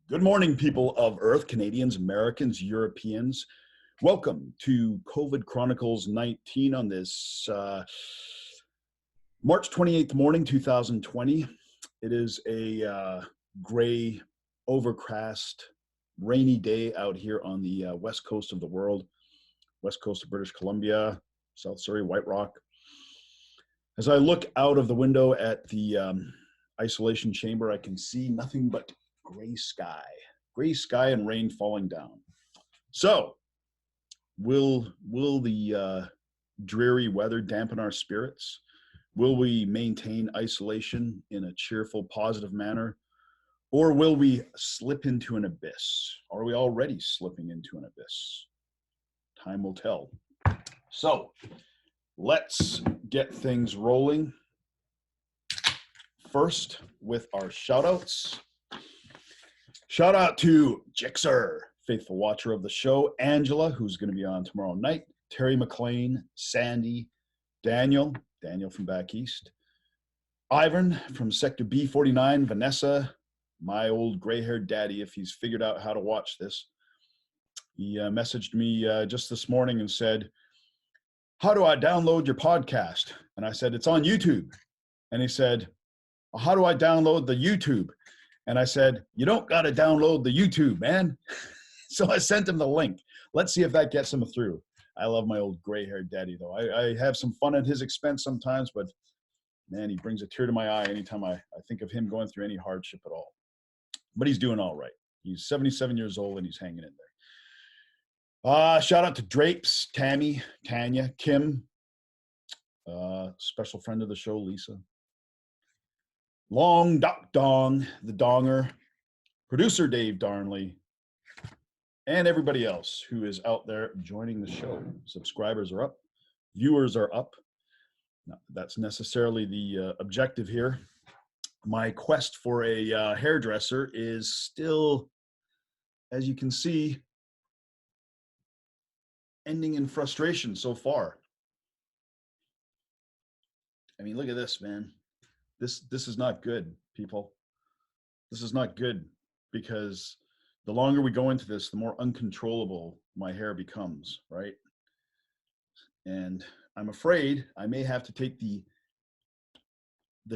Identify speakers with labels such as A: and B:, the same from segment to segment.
A: Good morning, people of Earth, Canadians, Americans, Europeans. Welcome to COVID Chronicles 19 on this March 28th morning, 2020. It is a gray, overcast, rainy day out here on the west coast of the world, west coast of British Columbia, South Surrey, White Rock. As I look out of the window at the isolation chamber, I can see nothing but gray sky and rain falling down. So will the dreary weather dampen our spirits? Will we maintain isolation in a cheerful, positive manner? Or will we slip into an abyss? Are we already slipping into an abyss? Time will tell. So let's get things rolling. First, with our shout outs. Shout out to Jixer, faithful watcher of the show, Angela, who's going to be on tomorrow night, Terry McLean, Sandy, Daniel from back east, Ivan from Sector B49, Vanessa, my old gray-haired daddy, if he's figured out how to watch this. He messaged me just this morning and said, "How do I download your podcast?" And I said, "It's on YouTube." And he said, "How do I download the YouTube?" And I said, "You don't got to download the YouTube, man." So I sent him the link. Let's see if that gets him through. I love my old gray-haired daddy, though. I have some fun at his expense sometimes, but man, he brings a tear to my eye anytime I think of him going through any hardship at all. But he's doing all right. He's 77 years old and he's hanging in there. Shout out to Drapes, Tammy, Tanya, Kim, special friend of the show, Lisa. Long Doc Dong, the Donger, producer Dave Darnley, and everybody else who is out there joining the show. Subscribers are up, viewers are up. Not that that's necessarily the objective here. My quest for a hairdresser is still, as you can see, ending in frustration so far. I mean, look at this, man. This is not good, people. This is not good, because the longer we go into this, the more uncontrollable my hair becomes, right? And I'm afraid I may have to take the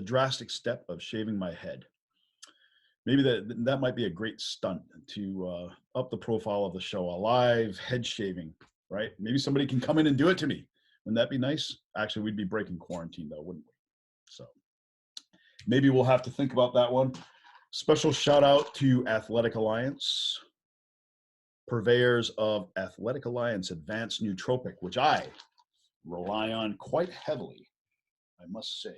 A: drastic step of shaving my head. Maybe that might be a great stunt to up the profile of the show, a live head shaving, right? Maybe somebody can come in and do it to me. Wouldn't that be nice? Actually, we'd be breaking quarantine though, wouldn't we? So maybe we'll have to think about that one. Special shout out to Athletic Alliance, purveyors of Athletic Alliance Advanced Nootropic, which I rely on quite heavily, I must say.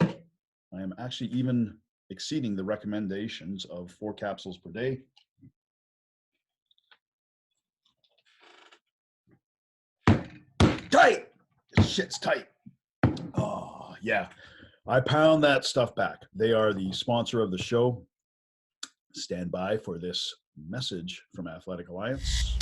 A: I am actually even exceeding the recommendations of 4 capsules per day. Tight! This shit's tight. Oh, yeah. I pound that stuff back. They are the sponsor of the show. Stand by for this message from Athletic Alliance.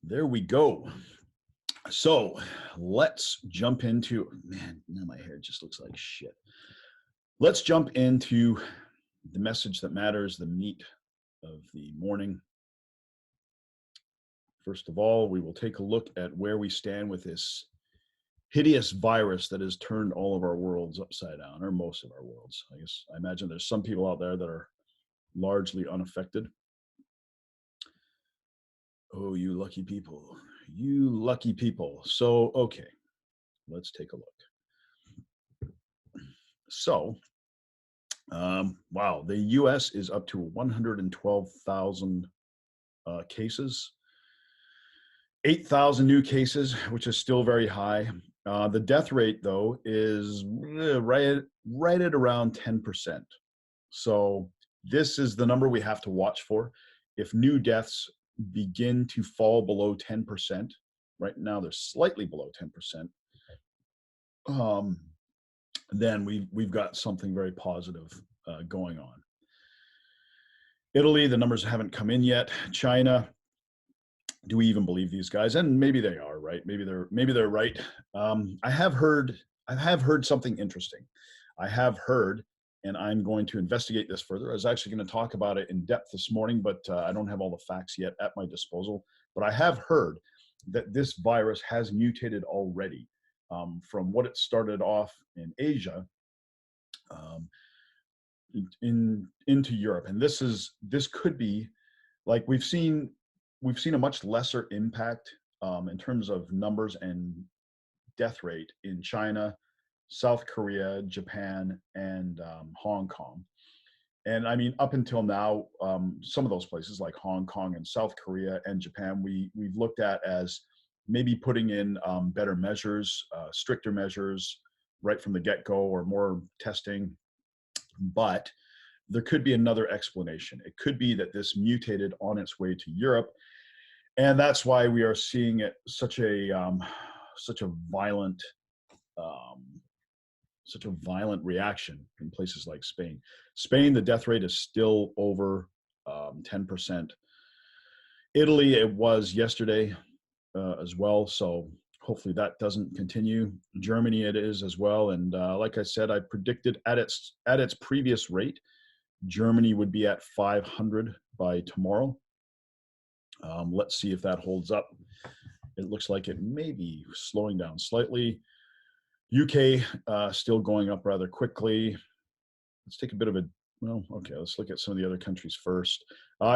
A: There we go. So let's jump into, man, now my hair just looks like shit. Let's jump into the message that matters, the meat of the morning. First of all, we will take a look at where we stand with this hideous virus that has turned all of our worlds upside down, or most of our worlds. I imagine there's some people out there that are largely unaffected. Oh, you lucky people. You lucky people. So, okay, let's take a look. So, wow, the US is up to 112,000 cases, 8,000 new cases, which is still very high. The death rate, though, is right at around 10%. So this is the number we have to watch for. if new deaths begin to fall below 10%, right now they're slightly below 10%, um, then we've got something very positive going on. Italy, the numbers haven't come in yet. China, do we even believe these guys? And maybe they are right. Maybe they're right. I have heard something interesting. I have heard, and I'm going to investigate this further. I was actually going to talk about it in depth this morning, but I don't have all the facts yet at my disposal. But I have heard that this virus has mutated already from what it started off in Asia um, into Europe, and this could be like we've seen a much lesser impact in terms of numbers and death rate in China, South Korea, Japan, and Hong Kong. And I mean, up until now, some of those places like Hong Kong and South Korea and Japan, we've looked at as maybe putting in better measures, stricter measures right from the get-go, or more testing. But there could be another explanation. It could be that this mutated on its way to Europe, and that's why we are seeing it such a violent um, reaction in places like Spain. Spain, the death rate is still over 10%. Italy, it was yesterday as well, so hopefully that doesn't continue. Germany, it is as well, and like I said, I predicted at its previous rate, Germany would be at 500 by tomorrow. Let's see if that holds up. It looks like it may be slowing down slightly. UK still going up rather quickly. Let's take a bit of a, well, okay, let's look at some of the other countries first.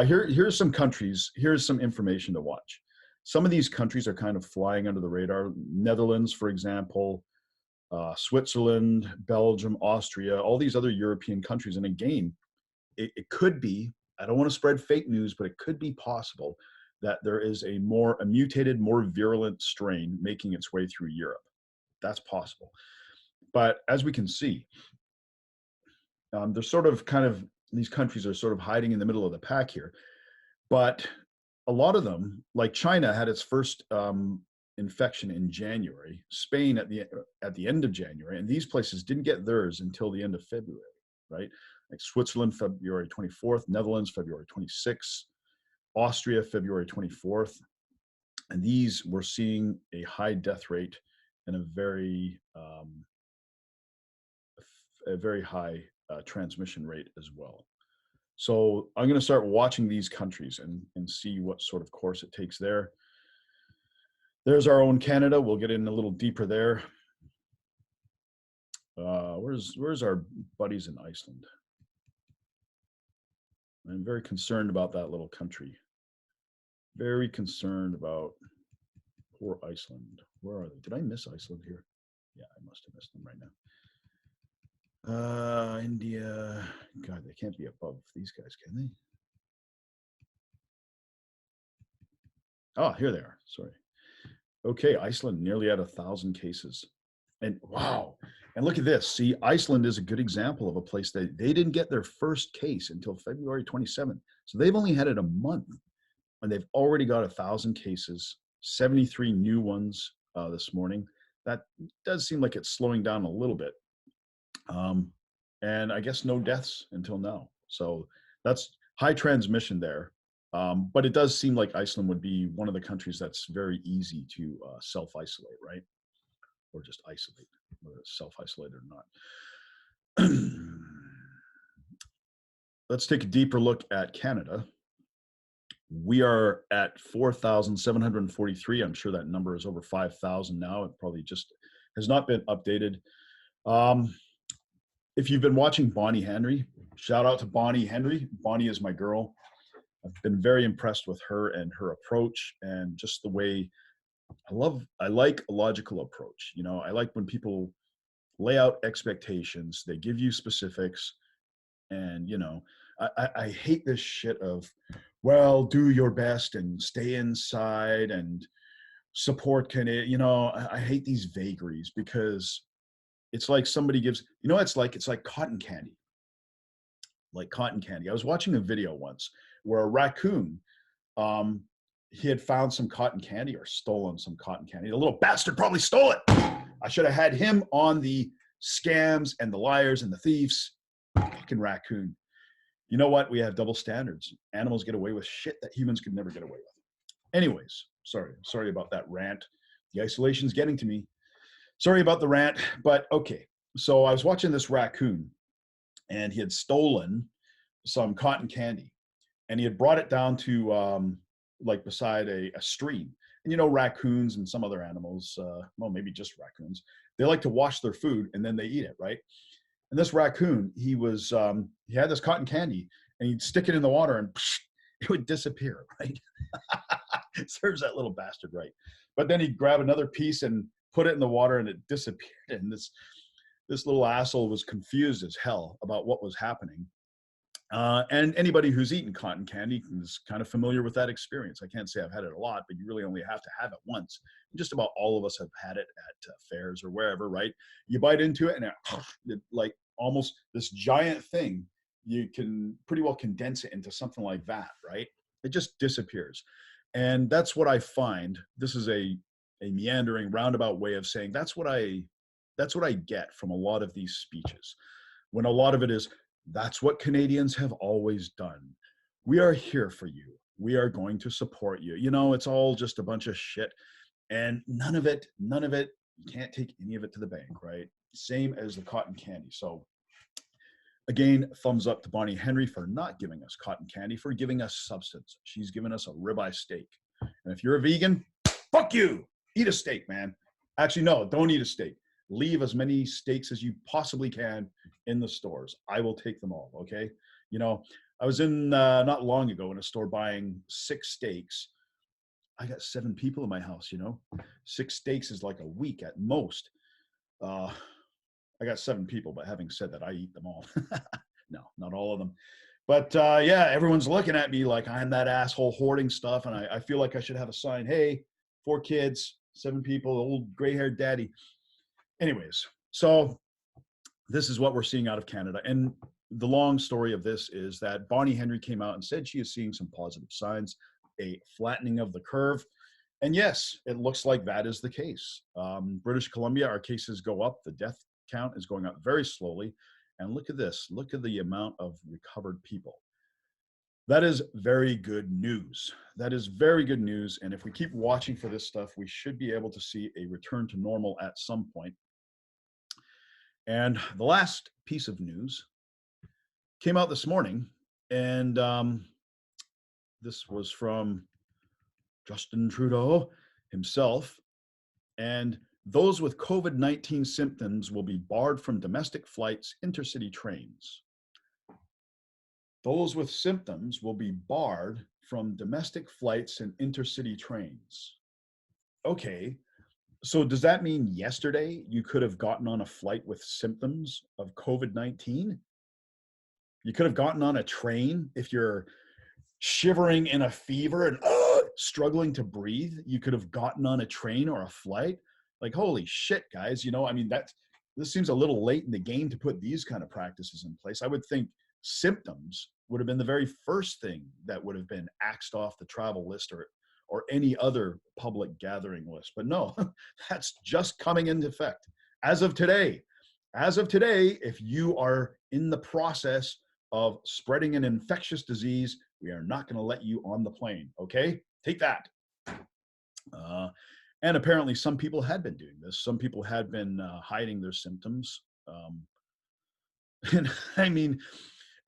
A: Here's some countries. Here's some information to watch. Some of these countries are kind of flying under the radar. Netherlands, for example, Switzerland, Belgium, Austria, all these other European countries. And again, it could be, I don't want to spread fake news, but it could be possible that there is a mutated, more virulent strain making its way through Europe. That's possible. But as we can see, they're sort of these countries are sort of hiding in the middle of the pack here. But a lot of them, like China, had its first infection in January, Spain at the end of January, and these places didn't get theirs until the end of February, right? Like Switzerland, February 24th, Netherlands, February 26th, Austria, February 24th. And these we're seeing a high death rate and a very high transmission rate as well. So I'm going to start watching these countries and see what sort of course it takes there. There's our own Canada. We'll get in a little deeper there. Where's our buddies in Iceland? I'm very concerned about that little country. Very concerned about poor Iceland. Where are they? Did I miss Iceland here? Yeah, I must have missed them right now. India. God, they can't be above these guys, can they? Oh, here they are. Sorry. Okay, Iceland nearly at 1,000 cases. And wow. And look at this. See, Iceland is a good example of a place that they didn't get their first case until February 27th. So they've only had it a month, and they've already got 1,000 cases, 73 new ones this morning. That does seem like it's slowing down a little bit. And I guess no deaths until now. So that's high transmission there. But it does seem like Iceland would be one of the countries that's very easy to self-isolate, right? Or just isolate, whether it's self-isolated or not. Let's take a deeper look at Canada. We are at 4,743. I'm sure that number is over 5,000 now. It probably just has not been updated. If you've been watching Bonnie Henry, shout out to Bonnie Henry. Bonnie is my girl. I've been very impressed with her and her approach, and just the way I like a logical approach. You know, I like when people lay out expectations, they give you specifics, and you know, I hate this shit of, well, do your best and stay inside and support you know, I hate these vagaries, because it's like somebody gives, you know, it's like cotton candy. Like cotton candy. I was watching a video once where a raccoon, he had found some cotton candy or stolen some cotton candy. The little bastard probably stole it. I should have had him on the scams and the liars and the thieves. Fucking raccoon. You know what? We have double standards. Animals get away with shit that humans could never get away with. Anyways, sorry about that rant. The isolation's getting to me. Sorry about the rant, but okay. So I was watching this raccoon, and he had stolen some cotton candy, and he had brought it down to like beside a stream. And you know, raccoons and some other animals, well, maybe just raccoons, they like to wash their food and then they eat it, right? And this raccoon, he had this cotton candy, and he'd stick it in the water and it would disappear, right? Serves that little bastard right. But then he'd grab another piece and put it in the water, and it disappeared. And this little asshole was confused as hell about what was happening. And anybody who's eaten cotton candy is kind of familiar with that experience. I can't say I've had it a lot, but you really only have to have it once. Just about all of us have had it at fairs or wherever, right? You bite into it, and it like almost this giant thing, you can pretty well condense it into something like that, right? It just disappears. And that's what I find. This is a meandering roundabout way of saying that's what I get from a lot of these speeches, when a lot of it is, that's what Canadians have always done. We are here for you. We are going to support you. You know, it's all just a bunch of shit. And none of it, you can't take any of it to the bank, right? Same as the cotton candy. So again, thumbs up to Bonnie Henry for not giving us cotton candy, for giving us substance. She's given us a ribeye steak. And if you're a vegan, fuck you. Eat a steak, man. Actually, no, don't eat a steak. Leave as many steaks as you possibly can in the stores. I will take them all, okay? You know, I was in not long ago in a store buying 6 steaks. I got 7 people in my house, you know? 6 steaks is like a week at most. I got 7 people, but having said that, I eat them all. No, not all of them. But yeah, everyone's looking at me like I'm that asshole hoarding stuff, and I feel like I should have a sign, hey, 4 kids, 7 people, old gray-haired daddy. Anyways, so this is what we're seeing out of Canada. And the long story of this is that Bonnie Henry came out and said she is seeing some positive signs, a flattening of the curve. And yes, it looks like that is the case. British Columbia, our cases go up. The death count is going up very slowly. And look at this. Look at the amount of recovered people. That is very good news. That is very good news. And if we keep watching for this stuff, we should be able to see a return to normal at some point. And the last piece of news came out this morning, and this was from Justin Trudeau himself. And those with COVID-19 symptoms will be barred from domestic flights, intercity trains. Those with symptoms will be barred from domestic flights and intercity trains. Okay. So does that mean yesterday you could have gotten on a flight with symptoms of COVID-19? You could have gotten on a train if you're shivering in a fever and struggling to breathe. You could have gotten on a train or a flight. Like, holy shit, guys. You know, I mean, this seems a little late in the game to put these kind of practices in place. I would think symptoms would have been the very first thing that would have been axed off the travel list or any other public gathering list. But no, that's just coming into effect as of today. As of today, if you are in the process of spreading an infectious disease, we are not going to let you on the plane. Okay, take that. And apparently some people had been doing this. Some people had been hiding their symptoms. And I mean,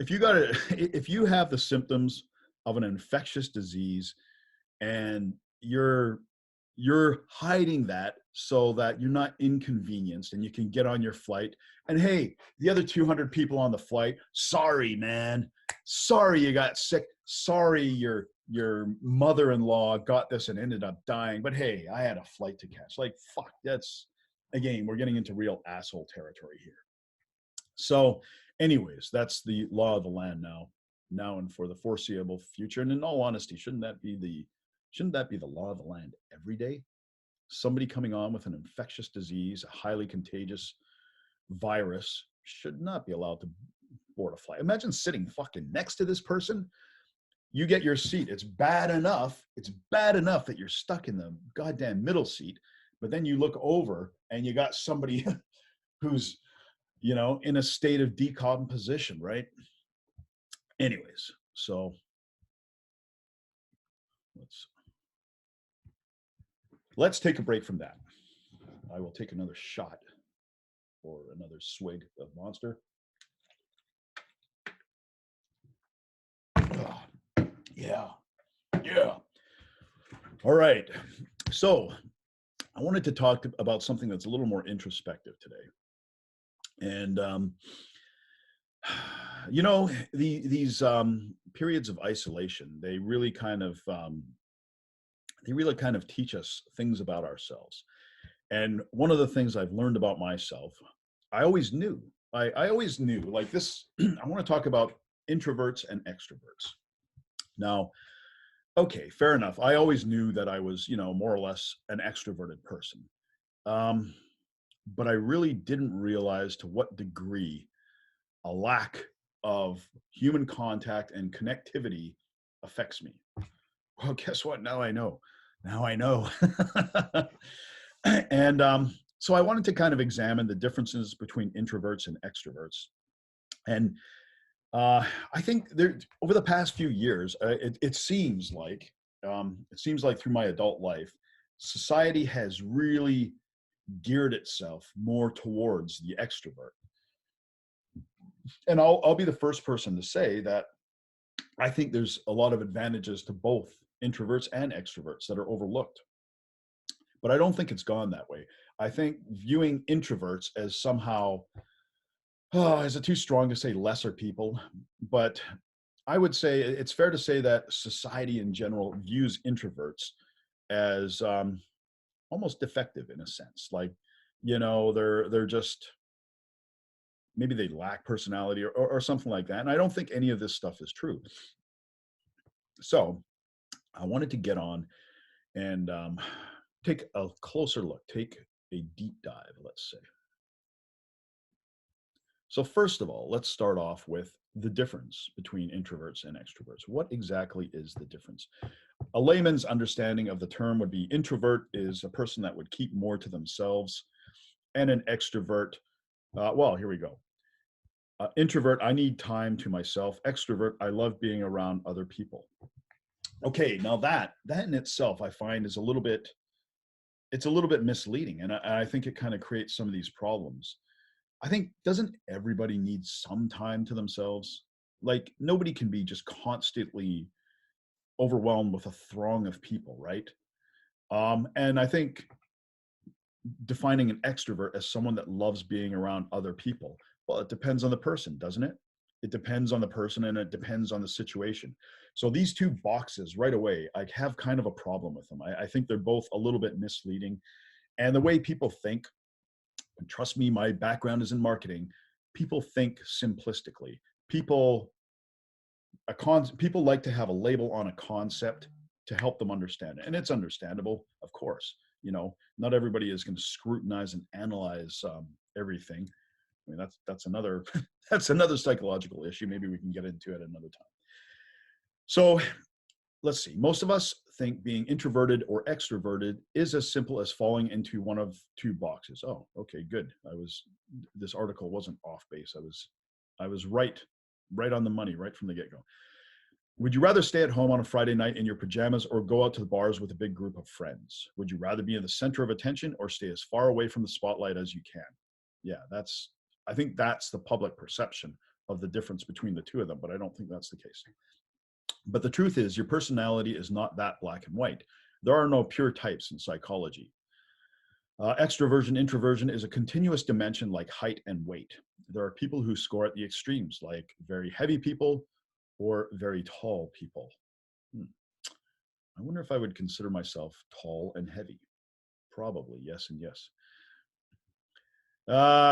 A: if you have the symptoms of an infectious disease, and you're hiding that so that you're not inconvenienced and you can get on your flight. And hey, the other 200 people on the flight, sorry, man. Sorry you got sick. Sorry your mother-in-law got this and ended up dying. But hey, I had a flight to catch. Like, fuck, that's, again, we're getting into real asshole territory here. So anyways, that's the law of the land now and for the foreseeable future. And in all honesty, shouldn't that be the law of the land every day? Somebody coming on with an infectious disease, a highly contagious virus, should not be allowed to board a flight. Imagine sitting fucking next to this person. you get your seat. It's bad enough. It's bad enough that you're stuck in the goddamn middle seat, but then you look over and you got somebody who's, in a state of decomposition, right? Anyways, so let's take a break from that. I will take another shot or another swig of Monster. Yeah. All right. So I wanted to talk about something that's a little more introspective today. And, these periods of isolation, they really kind of teach us things about ourselves. And one of the things I've learned about myself, I always knew like this. I want to talk about introverts and extroverts. Now, okay, fair enough. I always knew that I was, more or less an extroverted person. But I really didn't realize to what degree a lack of human contact and connectivity affects me. Well, guess what? Now I know. And so I wanted to kind of examine the differences between introverts and extroverts. And I think over the past few years, it seems like through my adult life, society has really geared itself more towards the extrovert. And I'll be the first person to say that I think there's a lot of advantages to both introverts and extroverts that are overlooked. But I don't think it's gone that way. I think viewing introverts as somehow, is it too strong to say lesser people? But I would say it's fair to say that society in general views introverts as almost defective in a sense. Like, they're just, maybe they lack personality or something like that. And I don't think any of this stuff is true. So I wanted to get on and take a closer look, take a deep dive, let's say. So first of all, let's start off with the difference between introverts and extroverts. What exactly is the difference? A layman's understanding of the term would be introvert is a person that would keep more to themselves, and an extrovert, well, here we go. Introvert, I need time to myself. Extrovert, I love being around other people. Okay, now that in itself, I find is a little bit misleading, and I think it kind of creates some of these problems. I think, doesn't everybody need some time to themselves? Like, nobody can be just constantly overwhelmed with a throng of people, right? And I think defining an extrovert as someone that loves being around other people, well, it depends on the person, doesn't it? It depends on the person and it depends on the situation. So these two boxes right away, I have kind of a problem with them. I think they're both a little bit misleading. And the way people think, and trust me, my background is in marketing, people think simplistically. People like to have a label on a concept to help them understand it. And it's understandable, of course. Not everybody is going to scrutinize and analyze everything. I mean, that's another that's another psychological issue. Maybe we can get into it another time. So let's see. Most of us think being introverted or extroverted is as simple as falling into one of two boxes. Oh, okay, good. This article wasn't off base. I was right on the money, right from the get-go. Would you rather stay at home on a Friday night in your pajamas or go out to the bars with a big group of friends? Would you rather be in the center of attention or stay as far away from the spotlight as you can? Yeah, I think that's the public perception of the difference between the two of them, but I don't think that's the case. But the truth is, your personality is not that black and white. There are no pure types in psychology. Extroversion, introversion is a continuous dimension like height and weight. There are people who score at the extremes, like very heavy people or very tall people. I wonder if I would consider myself tall and heavy. Probably, yes and yes.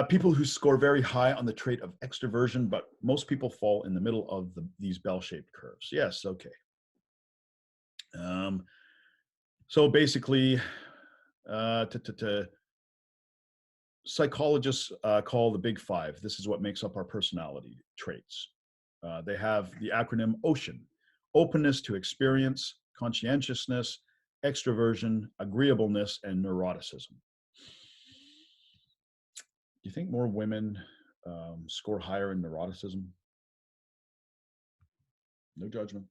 A: People who score very high on the trait of extroversion, but most people fall in the middle of these bell-shaped curves. Yes, okay. So basically, psychologists call the big five. This is what makes up our personality traits. They have the acronym OCEAN. openness to experience, conscientiousness, extroversion, agreeableness, and neuroticism. Do you think more women score higher in neuroticism? No judgment.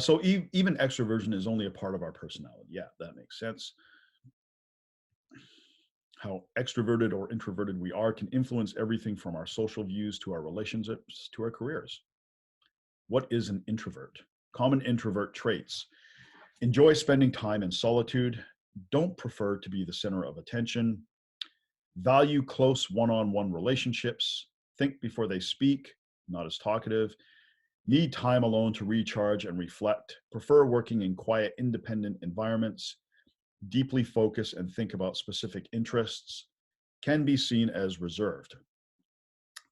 A: So even extroversion is only a part of our personality. Yeah, that makes sense. How extroverted or introverted we are can influence everything from our social views to our relationships to our careers. What is an introvert? Common introvert traits: enjoy spending time in solitude, don't prefer to be the center of attention, value close one-on-one relationships, think before they speak, not as talkative, need time alone to recharge and reflect, prefer working in quiet, independent environments, deeply focus and think about specific interests, can be seen as reserved.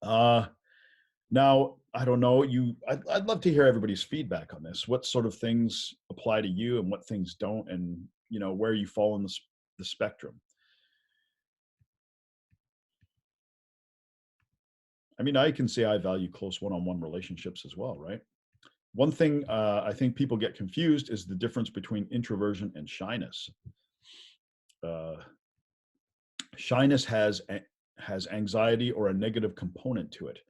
A: Now, I don't know, I'd love to hear everybody's feedback on this. What sort of things apply to you and what things don't, and where you fall in the spectrum. I mean, I can say I value close one-on-one relationships as well, right? One thing I think people get confused is the difference between introversion and shyness. Uh, Shyness has anxiety or a negative component to it,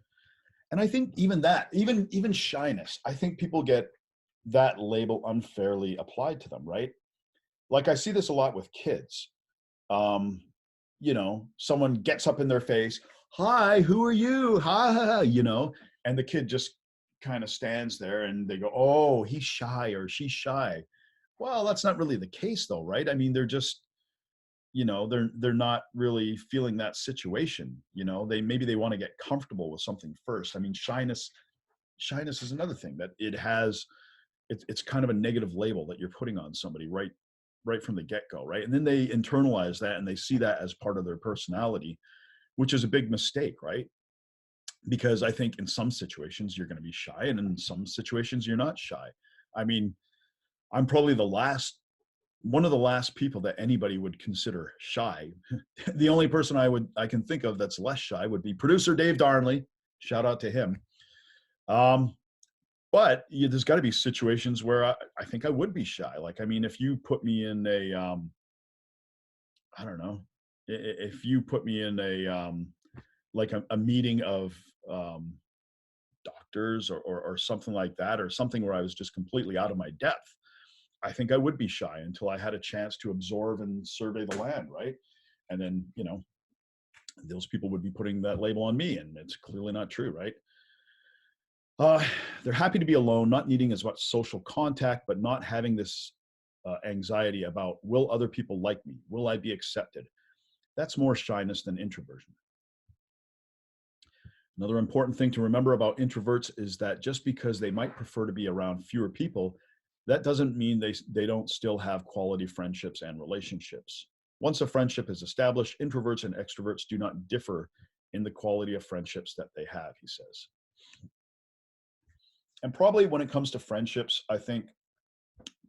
A: and I think even shyness, I think people get that label unfairly applied to them, right? Like I see this a lot with kids. Um, Someone gets up in their face, "Hi, who are you? Hi," and the kid just kind of stands there and they go, "Oh, he's shy or she's shy." Well, that's not really the case though, right? I mean, they're just, they're not really feeling that situation. Maybe they want to get comfortable with something first. I mean, shyness is another thing that it's kind of a negative label that you're putting on somebody right from the get-go, right? And then they internalize that and they see that as part of their personality, which is a big mistake, right? Because I think in some situations you're going to be shy and in some situations you're not shy. I mean, I'm probably one of the last people that anybody would consider shy. The only person I can think of that's less shy would be producer Dave Darnley. Shout out to him. But there's got to be situations where I think I would be shy. Like, I mean, if you put me in I don't know, if you put me in like a meeting of doctors or something like that, or something where I was just completely out of my depth, I think I would be shy until I had a chance to absorb and survey the land, right? And then, those people would be putting that label on me, and it's clearly not true, right? Uh, they're happy to be alone, not needing as much social contact, but not having this anxiety about, will other people like me? Will I be accepted? That's more shyness than introversion. Another important thing to remember about introverts is that just because they might prefer to be around fewer people, that doesn't mean they don't still have quality friendships and relationships. Once a friendship is established, introverts and extroverts do not differ in the quality of friendships that they have, he says. And probably when it comes to friendships, I think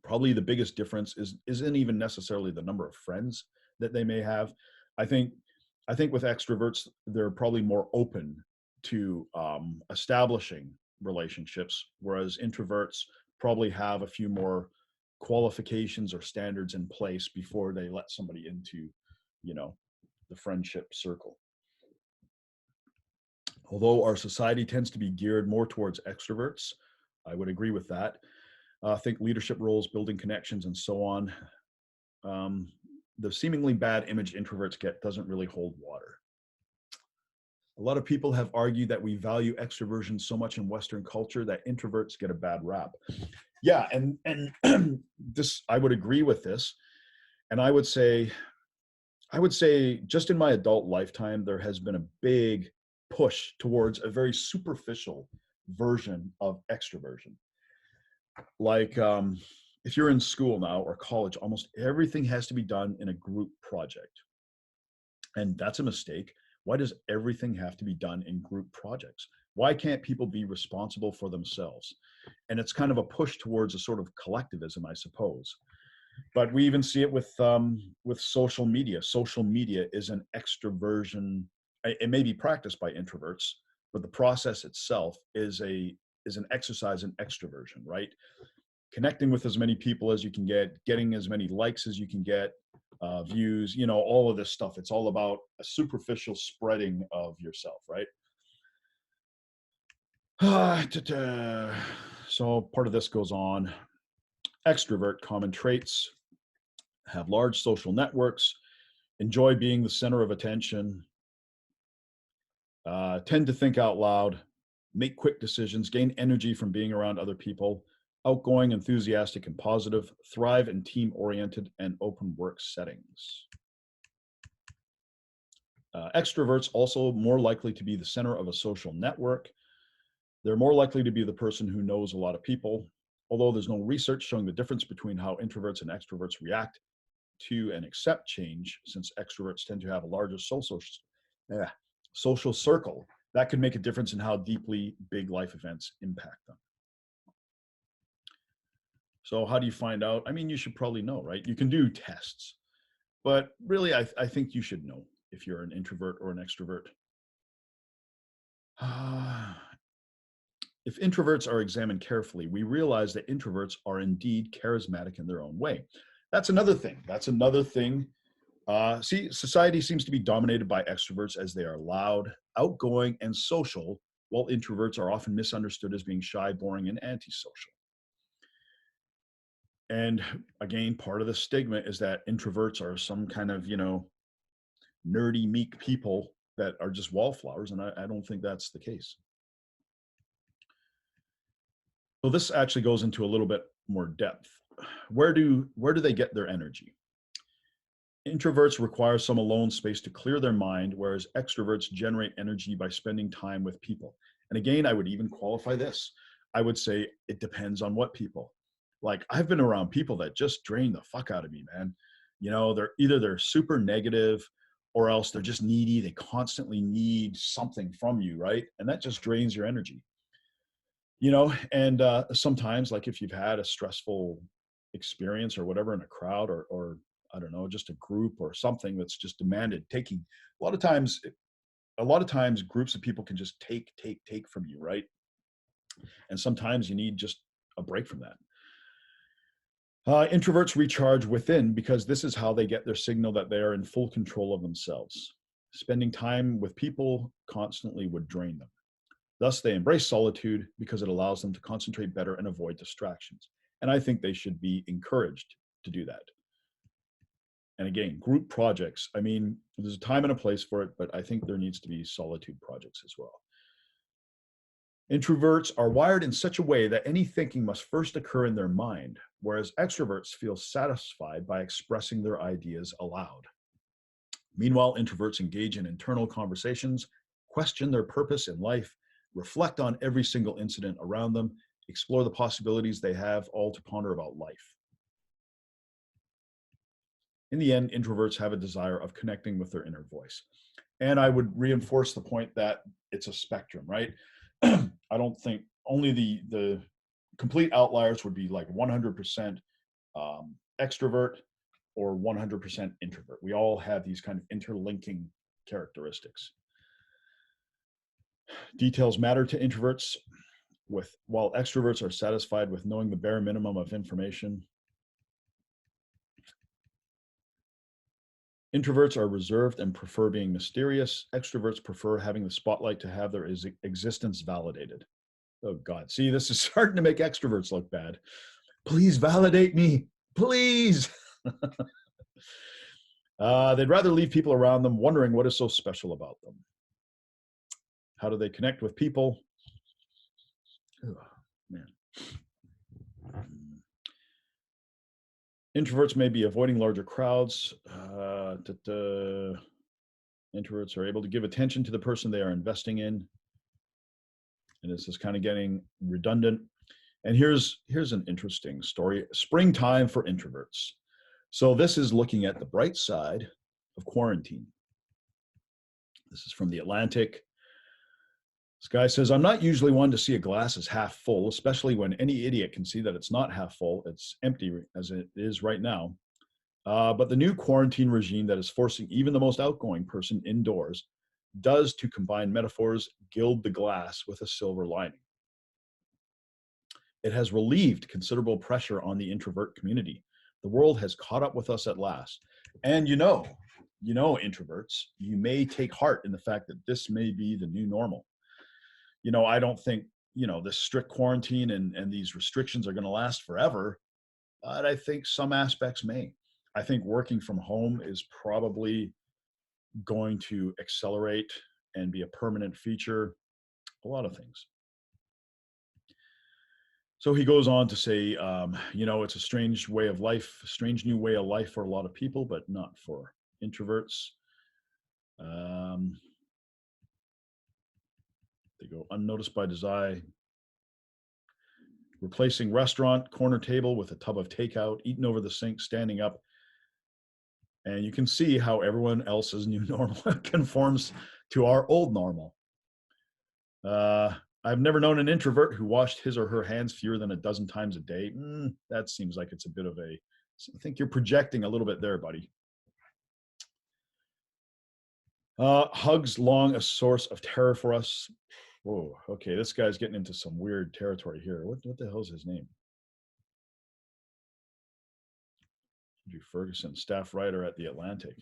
A: probably the biggest difference isn't even necessarily the number of friends that they may have. I think with extroverts, they're probably more open to establishing relationships, whereas introverts probably have a few more qualifications or standards in place before they let somebody into, the friendship circle. Although our society tends to be geared more towards extroverts, I would agree with that. Think leadership roles, building connections, and so on. The seemingly bad image introverts get doesn't really hold water. A lot of people have argued that we value extroversion so much in Western culture that introverts get a bad rap. Yeah, and this, I would agree with this, and I would say just in my adult lifetime, there has been a big push towards a very superficial version of extroversion. Like, if you're in school now or college, almost everything has to be done in a group project. And that's a mistake. Why does everything have to be done in group projects? Why can't people be responsible for themselves? And it's kind of a push towards a sort of collectivism, I suppose. But we even see it with social media. Social media is an extroversion. It may be practiced by introverts, but the process itself is an exercise in extroversion, right? Connecting with as many people as you can get, getting as many likes as you can get, views, all of this stuff. It's all about a superficial spreading of yourself, right? So part of this goes on. Extrovert common traits: have large social networks, enjoy being the center of attention, tend to think out loud, make quick decisions, gain energy from being around other people, outgoing, enthusiastic, and positive, thrive in team-oriented and open work settings. Extroverts also more likely to be the center of a social network. They're more likely to be the person who knows a lot of people, although there's no research showing the difference between how introverts and extroverts react to and accept change, since extroverts tend to have a larger social circle. That could make a difference in how deeply big life events impact them. So how do you find out? I mean, you should probably know, right? You can do tests, but really, I think you should know if you're an introvert or an extrovert. If introverts are examined carefully, we realize that introverts are indeed charismatic in their own way. That's another thing. See, society seems to be dominated by extroverts as they are loud, outgoing, and social, while introverts are often misunderstood as being shy, boring, and antisocial. And again, part of the stigma is that introverts are some kind of, nerdy, meek people that are just wallflowers, and I don't think that's the case. So this actually goes into a little bit more depth. Where do they get their energy? Introverts require some alone space to clear their mind, whereas extroverts generate energy by spending time with people. And again, I would even qualify this. I would say it depends on what people. Like, I've been around people that just drain the fuck out of me, man. They're super negative, or else they're just needy. They constantly need something from you, right? And that just drains your energy. And sometimes, like, if you've had a stressful experience or whatever in a crowd, or I don't know, just a group or something that's just demanded taking, a lot of times groups of people can just take from you, right? And sometimes you need just a break from that. Introverts recharge within, because this is how they get their signal that they are in full control of themselves. Spending time with people constantly would drain them. Thus, they embrace solitude because it allows them to concentrate better and avoid distractions. And I think they should be encouraged to do that. And again, group projects, I mean, there's a time and a place for it, but I think there needs to be solitude projects as well. Introverts are wired in such a way that any thinking must first occur in their mind, whereas extroverts feel satisfied by expressing their ideas aloud. Meanwhile, introverts engage in internal conversations, question their purpose in life, reflect on every single incident around them, explore the possibilities they have, all to ponder about life. In the end, introverts have a desire of connecting with their inner voice. And I would reinforce the point that it's a spectrum, right? I don't think only the complete outliers would be like 100% extrovert or 100% introvert. We all have these kind of interlinking characteristics. Details matter to introverts, while extroverts are satisfied with knowing the bare minimum of information. Introverts are reserved and prefer being mysterious. Extroverts prefer having the spotlight to have their existence validated. Oh God, see, this is starting to make extroverts look bad. Please validate me, please. They'd rather leave people around them wondering what is so special about them. How do they connect with people? Oh, man. Introverts may be avoiding larger crowds. Introverts are able to give attention to the person they are investing in. And this is kind of getting redundant. And here's an interesting story. Springtime for introverts. So this is looking at the bright side of quarantine. This is from The Atlantic. This guy says, I'm not usually one to see a glass as half full, especially when any idiot can see that it's not half full. It's empty as it is right now. But the new quarantine regime that is forcing even the most outgoing person indoors does to combine metaphors gild the glass with a silver lining. It has relieved considerable pressure on the introvert community. The world has caught up with us at last. And introverts, you may take heart in the fact that this may be the new normal. I don't think, this strict quarantine and these restrictions are going to last forever, but I think some aspects may. I think working from home is probably going to accelerate and be a permanent feature, a lot of things. So he goes on to say, it's a strange way of life, a strange new way of life for a lot of people, but not for introverts. They go unnoticed by design, replacing restaurant corner table with a tub of takeout, eaten over the sink, standing up. And you can see how everyone else's new normal conforms to our old normal. I've never known an introvert who washed his or her hands fewer than a dozen times a day. That seems like it's a bit of I think you're projecting a little bit there, buddy. Hugs long a source of terror for us. Whoa, okay, this guy's getting into some weird territory here. What the hell is his name? Andrew Ferguson, staff writer at The Atlantic.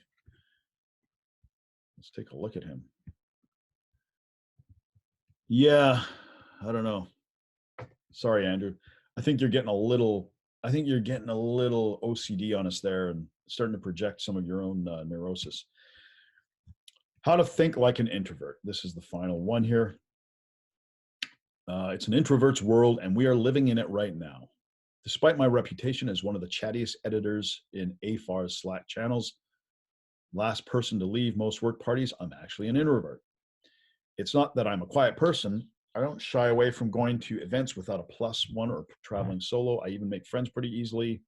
A: Let's take a look at him. Yeah, I don't know. Sorry, Andrew. I think you're getting a little OCD on us there and starting to project some of your own neurosis. How to think like an introvert. This is the final one here. It's an introvert's world, and we are living in it right now. Despite my reputation as one of the chattiest editors in AFAR's Slack channels, last person to leave most work parties, I'm actually an introvert. It's not that I'm a quiet person. I don't shy away from going to events without a +1 or traveling solo. I even make friends pretty easily.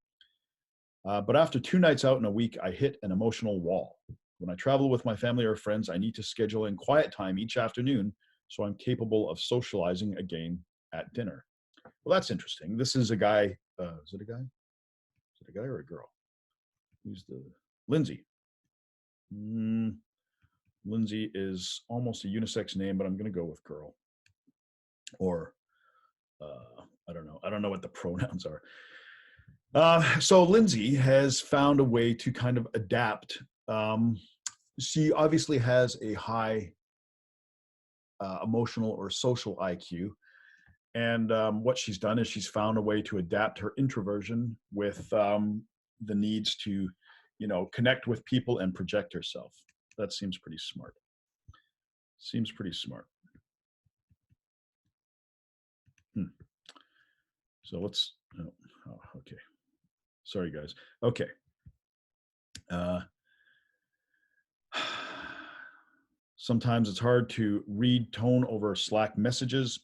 A: But after 2 nights out in a week, I hit an emotional wall. When I travel with my family or friends, I need to schedule in quiet time each afternoon so I'm capable of socializing again at dinner. Well, that's interesting. This is a guy. Is it a guy? Is it a guy or a girl? Who's the Lindsay? Lindsay is almost a unisex name, but I'm going to go with girl. Or I don't know. I don't know what the pronouns are. So Lindsay has found a way to kind of adapt. She obviously has a high emotional or social IQ. And what she's done is she's found a way to adapt her introversion with the needs to, connect with people and project herself. That seems pretty smart. So let's, okay. Sorry, guys. Okay. Sometimes it's hard to read tone over Slack messages,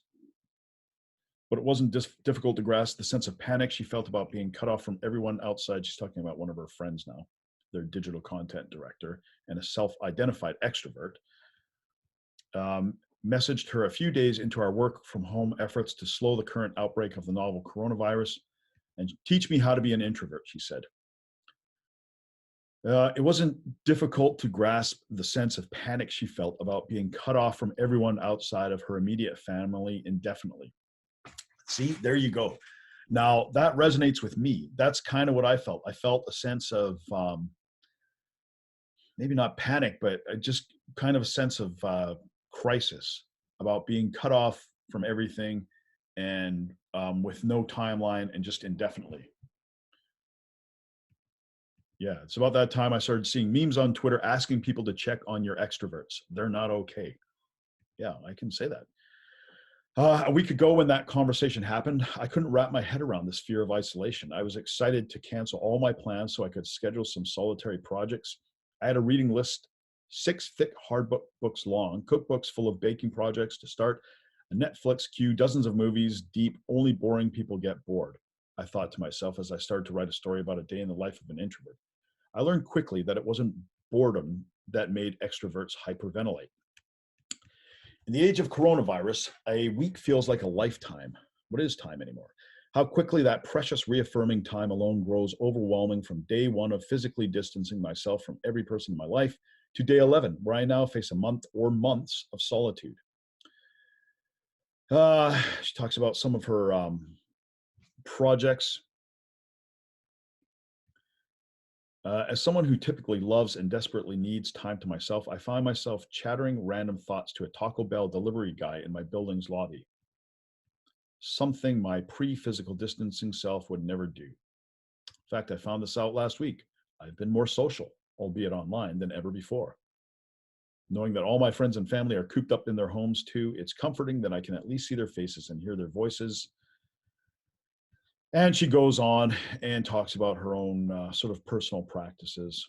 A: but it wasn't difficult to grasp the sense of panic she felt about being cut off from everyone outside. She's talking about one of her friends now, their digital content director and a self-identified extrovert. Messaged her a few days into our work from home efforts to slow the current outbreak of the novel coronavirus and teach me how to be an introvert, she said. It wasn't difficult to grasp the sense of panic she felt about being cut off from everyone outside of her immediate family indefinitely. See, there you go. Now, that resonates with me. That's kind of what I felt. I felt a sense of maybe not panic, but just kind of a sense of crisis about being cut off from everything and with no timeline and just indefinitely. Yeah, it's about that time I started seeing memes on Twitter asking people to check on your extroverts. They're not okay. Yeah, I can say that. A week ago when that conversation happened, I couldn't wrap my head around this fear of isolation. I was excited to cancel all my plans so I could schedule some solitary projects. I had a reading list, 6 thick hard books long, cookbooks full of baking projects to start, a Netflix queue, dozens of movies, deep, only boring people get bored. I thought to myself as I started to write a story about a day in the life of an introvert. I learned quickly that it wasn't boredom that made extroverts hyperventilate. In the age of coronavirus, a week feels like a lifetime. What is time anymore? How quickly that precious reaffirming time alone grows overwhelming from day one of physically distancing myself from every person in my life to day 11, where I now face a month or months of solitude. She talks about some of her projects. As someone who typically loves and desperately needs time to myself, I find myself chattering random thoughts to a Taco Bell delivery guy in my building's lobby. Something my pre-physical distancing self would never do. In fact, I found this out last week. I've been more social, albeit online, than ever before. Knowing that all my friends and family are cooped up in their homes too, it's comforting that I can at least see their faces and hear their voices. And she goes on and talks about her own sort of personal practices.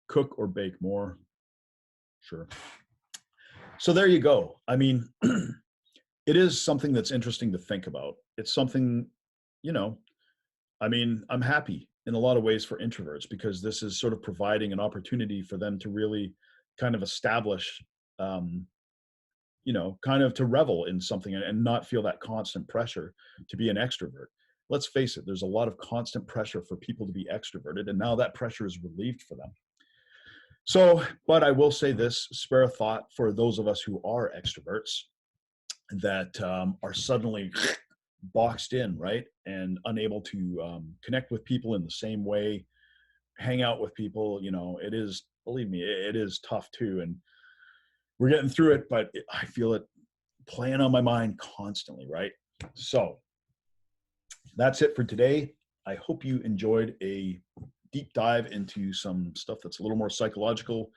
A: Cook or bake more? Sure. So there you go. I mean, it is something that's interesting to think about. It's something, you know, I mean, I'm happy in a lot of ways for introverts because this is sort of providing an opportunity for them to really kind of establish, um, kind of to revel in something and not feel that constant pressure to be an extrovert. Let's face it, there's a lot of constant pressure for people to be extroverted, and now that pressure is relieved for them. So, but I will say this, spare a thought for those of us who are extroverts that are suddenly boxed in, right? And unable to connect with people in the same way, hang out with people, it is, believe me, it is tough too. And we're getting through it, but I feel it playing on my mind constantly, right? So that's it for today. I hope you enjoyed a deep dive into some stuff that's a little more psychological,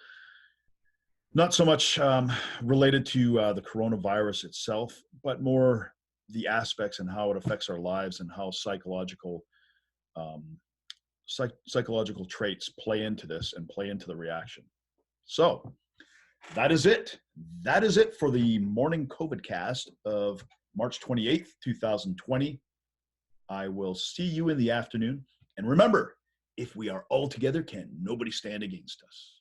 A: not so much related to the coronavirus itself, but more the aspects and how it affects our lives and how um, psychological traits play into this and play into the reaction. So that is it. That is it for the morning COVID cast of March 28th, 2020. I will see you in the afternoon. And remember, if we are all together, can nobody stand against us?